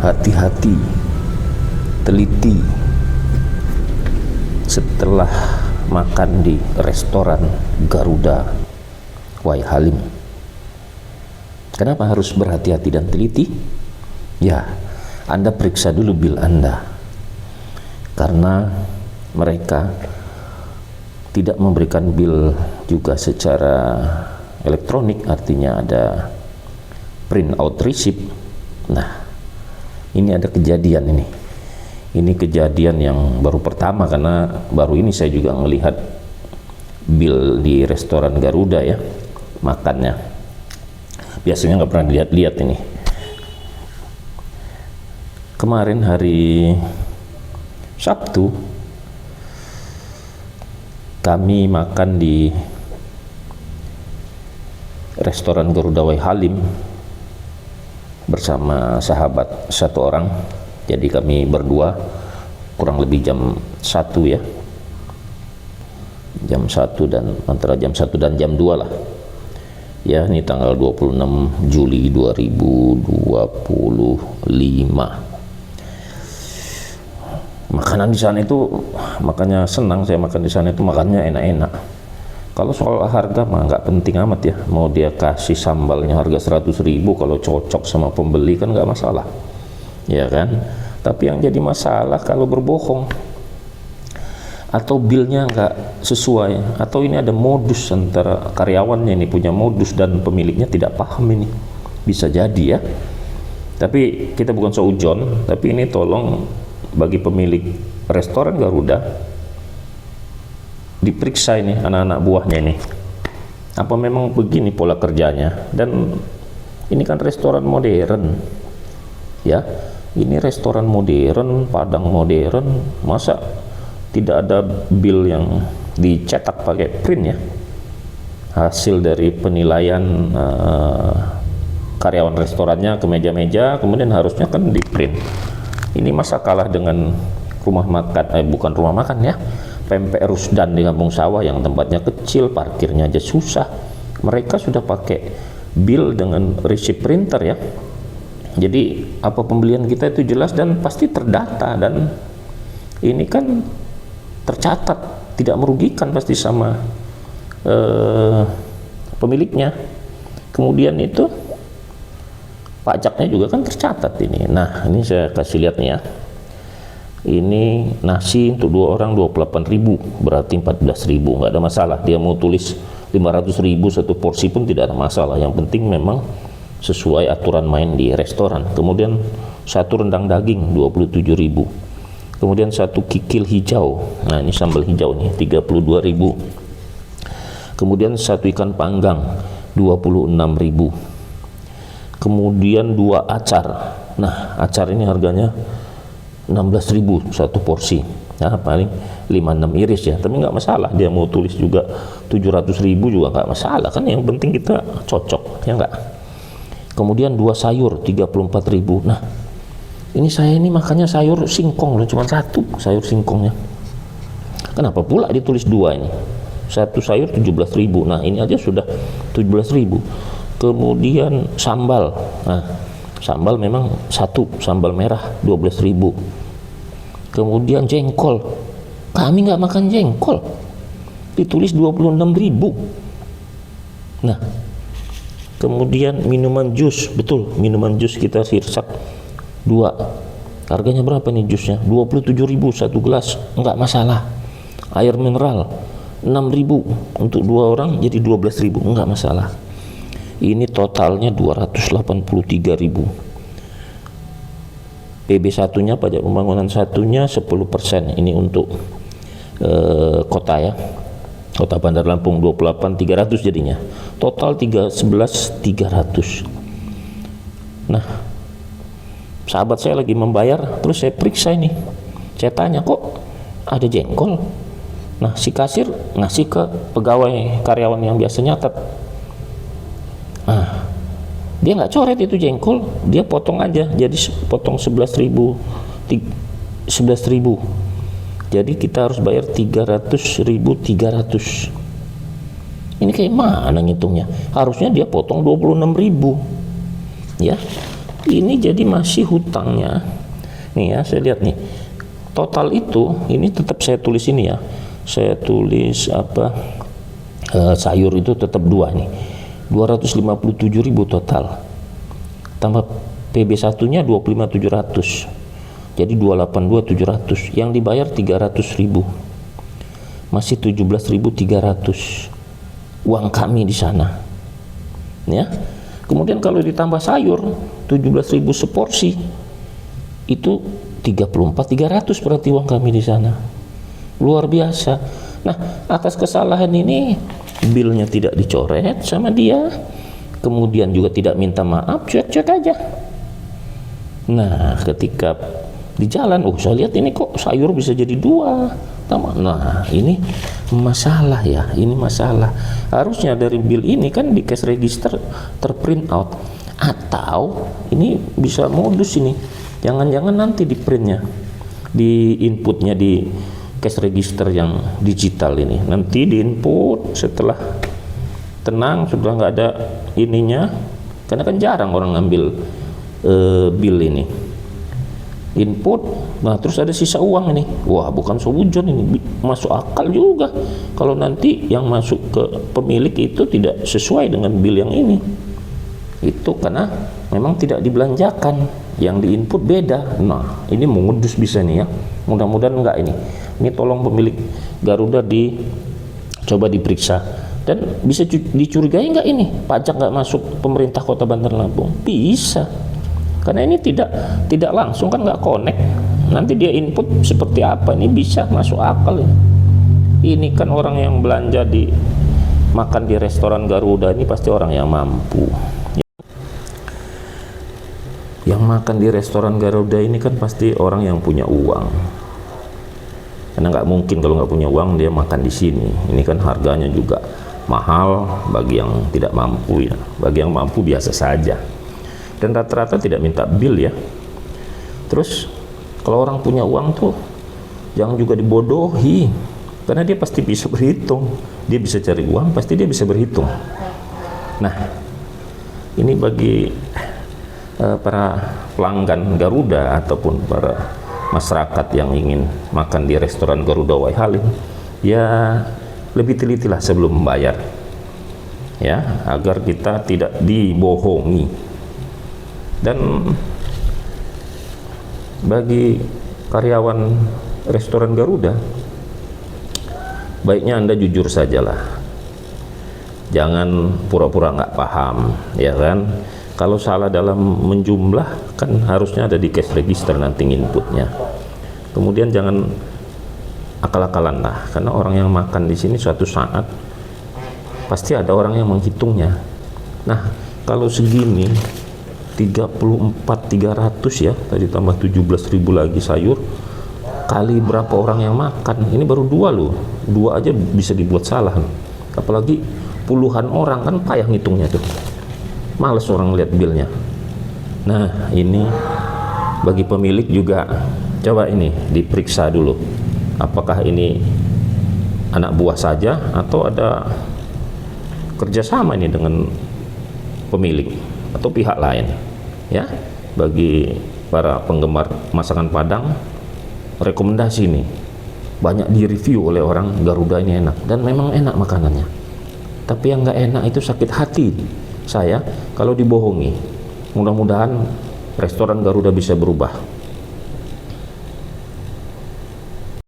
hati-hati, teliti setelah makan di restoran Garuda Wai Halim. Kenapa harus berhati-hati dan teliti? Ya, Anda periksa dulu bil Anda, karena mereka tidak memberikan bil juga secara elektronik, artinya ada print out receipt. Nah, ini ada kejadian ini. Ini kejadian yang baru pertama, karena baru ini saya juga melihat bil di restoran Garuda ya, makannya. Biasanya nggak pernah dilihat-lihat ini. Kemarin hari Sabtu kami makan di restoran Garuda Wai Halim bersama sahabat satu orang. Jadi kami berdua kurang lebih jam 1 ya, jam 1 dan antara jam 1 dan jam 2 lah ya. Ini tanggal 26 Juli 2025. Makanan di sana itu, makanya senang saya makan di sana itu, makannya enak-enak. Kalau soal harga mah nggak penting amat ya, mau dia kasih sambalnya harga 100.000, kalau cocok sama pembeli kan nggak masalah, ya kan? Tapi yang jadi masalah kalau berbohong atau bilnya nggak sesuai, atau ini ada modus antara karyawannya, ini punya modus dan pemiliknya tidak paham, ini bisa jadi ya. Tapi kita bukan seujon, tapi ini tolong bagi pemilik restoran Garuda diperiksa ini anak-anak buahnya ini, apa memang begini pola kerjanya. Dan ini kan restoran modern ya, ini restoran modern, padang modern, masa tidak ada bil yang dicetak pakai print ya, hasil dari penilaian karyawan restorannya ke meja-meja, kemudian harusnya kan di print. Ini masa kalah dengan rumah makan, bukan rumah makan ya, Pempek Rusdan di Kampung Sawah yang tempatnya kecil, parkirnya aja susah. Mereka sudah pakai bil dengan receipt printer ya. Jadi apa pembelian kita itu jelas dan pasti terdata, dan ini kan tercatat, tidak merugikan pasti sama pemiliknya. Kemudian itu pajaknya juga kan tercatat ini. Nah, ini saya kasih lihat nih ya. Ini nasi untuk 2 orang 28.000, berarti 14.000, nggak ada masalah. Dia mau tulis 500.000 satu porsi pun tidak ada masalah. Yang penting memang sesuai aturan main di restoran. Kemudian satu rendang daging 27.000. Kemudian satu kikil hijau. Nah, ini sambal hijau nih 32.000. Kemudian satu ikan panggang 26.000. Kemudian 2 acar. Nah, acar ini harganya 16.000 satu porsi. Nah, paling 5-6 iris ya, tapi nggak masalah. Dia mau tulis juga 700.000 juga nggak masalah kan, yang penting kita cocok ya nggak. Kemudian 2 sayur 34.000. Nah, ini saya ini makannya sayur singkong loh, cuma 1 sayur singkongnya. Kenapa pula ditulis 2 ini? Satu sayur 17.000. Nah, ini aja sudah 17.000. Kemudian sambal. Nah, sambal memang 1 sambal merah 12.000. Kemudian jengkol, kami nggak makan jengkol, ditulis 26.000. Nah, kemudian minuman jus, betul, minuman jus kita sirsak 2. Harganya berapa nih jusnya? 27.000 satu gelas, nggak masalah. Air mineral 6.000 untuk 2 orang jadi 12.000, nggak masalah. Ini totalnya 283.000. PB satunya, pajak pembangunan satunya 10%. Ini untuk kota ya, Kota Bandar Lampung 28.300 jadinya. Total 11.300. Nah, sahabat saya lagi membayar, terus saya periksa ini. Saya tanya, kok ada jengkol? Nah, si kasir ngasih ke pegawai karyawan yang biasa nyatet. Nah, dia nggak coret itu jengkol, dia potong aja, jadi potong 11.000. Jadi kita harus bayar 300.300. Ini kayak mana ngitungnya? Harusnya dia potong 26.000 ya. ini jadi masih hutangnya nih ya. Saya lihat nih total itu, ini tetap saya tulis ini ya, saya tulis apa, sayur itu tetap 2 nih, 257.000 total, tambah PB1 nya 25.700, jadi 282.700, yang dibayar 300.000, masih 17.300 uang kami di sana ya. Kemudian kalau ditambah sayur 17.000 seporsi, itu 34.300 berarti uang kami di sana. Luar biasa. Nah, atas kesalahan ini bilnya tidak dicoret sama dia, kemudian juga tidak minta maaf, cuek-cuek aja. Nah, ketika di jalan, saya lihat ini kok sayur bisa jadi 2. Nah, ini masalah ya, ini masalah. Harusnya dari bill ini kan di cash register terprint out, atau ini bisa modus ini, jangan-jangan nanti di printnya, di inputnya di cash register yang digital ini, nanti di input setelah tenang, sudah nggak ada ininya, karena kan jarang orang ngambil bill ini, input, nah terus ada sisa uang ini. Wah, bukan solujon ini, masuk akal juga kalau nanti yang masuk ke pemilik itu tidak sesuai dengan bill yang ini. Itu karena memang tidak dibelanjakan, yang di input beda. Nah, ini mengudus bisa nih ya. Mudah-mudahan enggak ini. Ini tolong pemilik Garuda coba diperiksa, dan bisa dicurigai enggak ini pajak nggak masuk pemerintah Kota Bandar Lampung? Bisa. Karena ini tidak langsung kan, nggak connect. Nanti dia input seperti apa, ini bisa masuk akal ya. Ini kan orang yang belanja makan di restoran Garuda ini pasti orang yang mampu. Yang makan di restoran Garuda ini kan pasti orang yang punya uang. Karena nggak mungkin kalau nggak punya uang dia makan di sini. Ini kan harganya juga mahal bagi yang tidak mampu ya. Bagi yang mampu biasa saja. Dan rata-rata tidak minta bill ya. Terus kalau orang punya uang tuh jangan juga dibodohi, karena dia pasti bisa berhitung, dia bisa cari uang, pasti dia bisa berhitung. Nah, ini bagi para pelanggan Garuda ataupun para masyarakat yang ingin makan di restoran Garuda Wai Halim, ya lebih telitilah sebelum membayar ya, agar kita tidak dibohongi. Dan bagi karyawan restoran Garuda, baiknya Anda jujur sajalah, jangan pura-pura nggak paham ya kan. Kalau salah dalam menjumlah kan harusnya ada di cash register nanti inputnya. Kemudian jangan akal-akalan lah, karena orang yang makan di sini suatu saat pasti ada orang yang menghitungnya. Nah, kalau segini 34.300 ya, tadi tambah 17.000 lagi sayur, kali berapa orang yang makan, ini baru 2 loh, 2 aja bisa dibuat salah, apalagi puluhan orang, kan payah ngitungnya tuh, males orang lihat billnya. Nah, ini bagi pemilik juga coba ini diperiksa dulu, apakah ini anak buah saja atau ada kerjasama ini dengan pemilik atau pihak lain ya. Bagi para penggemar masakan Padang, rekomendasi nih, banyak direview oleh orang Garuda ini enak, dan memang enak makanannya. Tapi yang nggak enak itu sakit hati saya kalau dibohongi. Mudah-mudahan restoran Garuda bisa berubah.